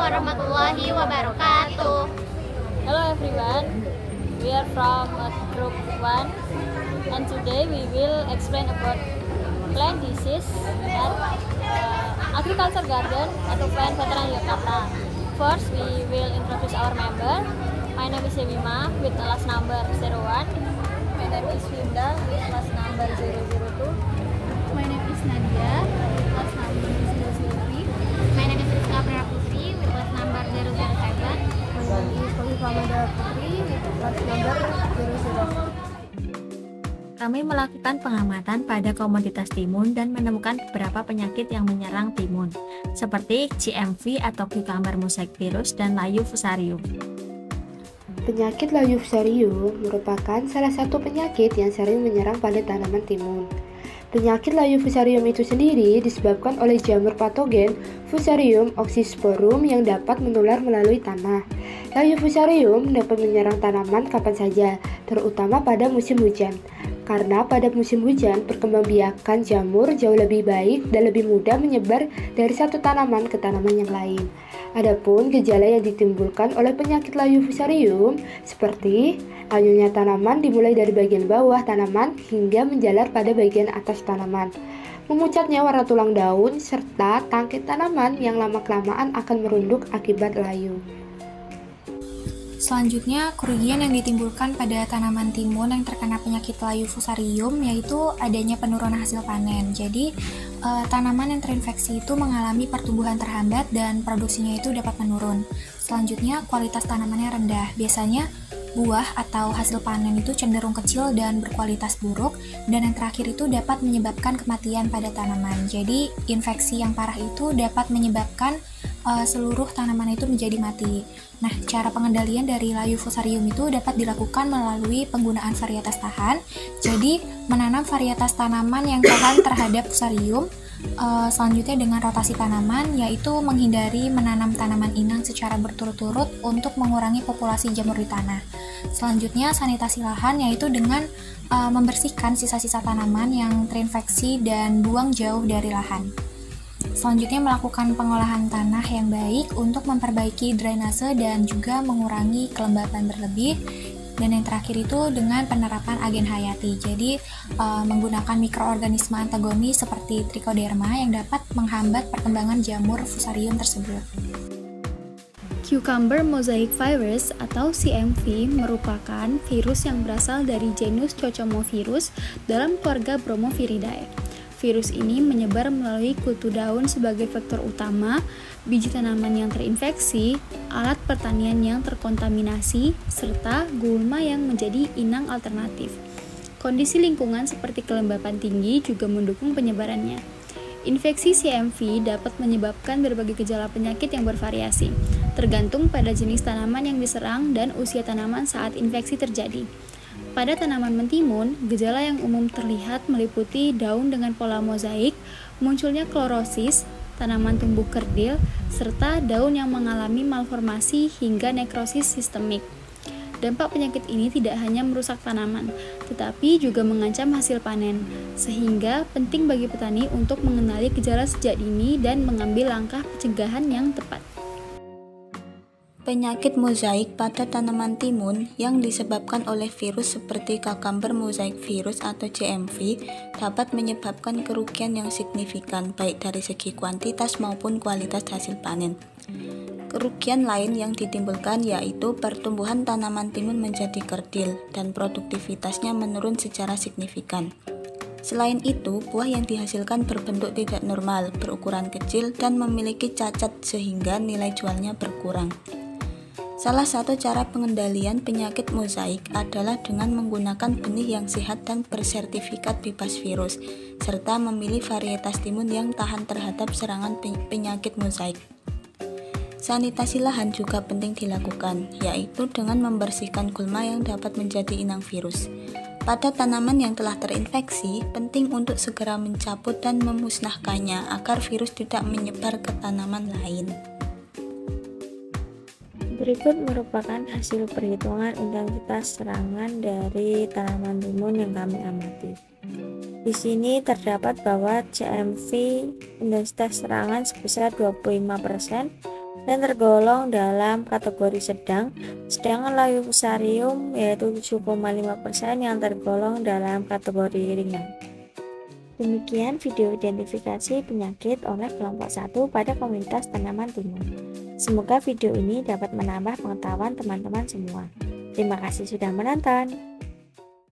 warahmatullahi wabarakatuh. Hello everyone, we are from group 1 and today we will explain about plant disease at agriculture garden atau plant veteran Yogyakarta. First, we will introduce our member. My name is Yewima with last number 01. My name is Winda with last number 002. My name is Nadia with last number 003. My name is Rizka Praputri with last number 007. My name is Kofifa Manda Putri with last number 00. Kami melakukan pengamatan pada komoditas timun dan menemukan beberapa penyakit yang menyerang timun, seperti CMV atau Cucumber Mosaic Virus dan layu fusarium. Penyakit layu fusarium merupakan salah satu penyakit yang sering menyerang pada tanaman timun. Penyakit layu fusarium itu sendiri disebabkan oleh jamur patogen Fusarium oxysporum yang dapat menular melalui tanah. Layu fusarium dapat menyerang tanaman kapan saja, terutama pada musim hujan. Karena pada musim hujan, perkembangbiakan jamur jauh lebih baik dan lebih mudah menyebar dari satu tanaman ke tanaman yang lain. Adapun gejala yang ditimbulkan oleh penyakit layu fusarium seperti layunya tanaman dimulai dari bagian bawah tanaman hingga menjalar pada bagian atas tanaman, memucatnya warna tulang daun, serta tangkai tanaman yang lama-kelamaan akan merunduk akibat layu. Selanjutnya, kerugian yang ditimbulkan pada tanaman timun yang terkena penyakit layu fusarium yaitu adanya penurunan hasil panen. Jadi, tanaman yang terinfeksi itu mengalami pertumbuhan terhambat dan produksinya itu dapat menurun. Selanjutnya, kualitas tanamannya rendah. Biasanya, buah atau hasil panen itu cenderung kecil dan berkualitas buruk, dan yang terakhir itu dapat menyebabkan kematian pada tanaman. Jadi, infeksi yang parah itu dapat menyebabkan seluruh tanaman itu menjadi mati. Nah, cara pengendalian dari layu fusarium itu dapat dilakukan melalui penggunaan varietas tahan. Jadi, menanam varietas tanaman yang tahan terhadap fusarium. Selanjutnya dengan rotasi tanaman, yaitu menghindari menanam tanaman inang secara berturut-turut untuk mengurangi populasi jamur di tanah. Selanjutnya sanitasi lahan, yaitu dengan membersihkan sisa-sisa tanaman yang terinfeksi dan buang jauh dari lahan. Selanjutnya melakukan pengolahan tanah yang baik untuk memperbaiki drainase dan juga mengurangi kelembapan berlebih. Dan yang terakhir itu dengan penerapan agen hayati, jadi menggunakan mikroorganisme antagonis seperti Trichoderma yang dapat menghambat perkembangan jamur fusarium tersebut. Cucumber Mosaic Virus atau CMV merupakan virus yang berasal dari genus Cocomovirus dalam keluarga Bromoviridae. Virus ini menyebar melalui kutu daun sebagai vektor utama, biji tanaman yang terinfeksi, alat pertanian yang terkontaminasi, serta gulma yang menjadi inang alternatif. Kondisi lingkungan seperti kelembapan tinggi juga mendukung penyebarannya. Infeksi CMV dapat menyebabkan berbagai gejala penyakit yang bervariasi, tergantung pada jenis tanaman yang diserang dan usia tanaman saat infeksi terjadi. Pada tanaman mentimun, gejala yang umum terlihat meliputi daun dengan pola mozaik, munculnya klorosis, tanaman tumbuh kerdil, serta daun yang mengalami malformasi hingga nekrosis sistemik. Dampak penyakit ini tidak hanya merusak tanaman, tetapi juga mengancam hasil panen, sehingga penting bagi petani untuk mengenali gejala sejak dini dan mengambil langkah pencegahan yang tepat. Penyakit mozaik pada tanaman timun yang disebabkan oleh virus seperti Cucumber Mosaic Virus atau CMV dapat menyebabkan kerugian yang signifikan baik dari segi kuantitas maupun kualitas hasil panen. Kerugian lain yang ditimbulkan yaitu pertumbuhan tanaman timun menjadi kerdil dan produktivitasnya menurun secara signifikan. Selain itu, buah yang dihasilkan berbentuk tidak normal, berukuran kecil, dan memiliki cacat sehingga nilai jualnya berkurang. Salah satu cara pengendalian penyakit mozaik adalah dengan menggunakan benih yang sehat dan bersertifikat bebas virus, serta memilih varietas timun yang tahan terhadap serangan penyakit mozaik. Sanitasi lahan juga penting dilakukan, yaitu dengan membersihkan gulma yang dapat menjadi inang virus. Pada tanaman yang telah terinfeksi, penting untuk segera mencabut dan memusnahkannya agar virus tidak menyebar ke tanaman lain. Berikut merupakan hasil perhitungan intensitas serangan dari tanaman timun yang kami amati. Di sini terdapat bahwa CMV intensitas serangan sebesar 25%, dan tergolong dalam kategori sedang, sedangkan layu fusarium yaitu 7,5% yang tergolong dalam kategori ringan. Demikian video identifikasi penyakit oleh kelompok 1 pada komunitas tanaman timun. Semoga video ini dapat menambah pengetahuan teman-teman semua. Terima kasih sudah menonton.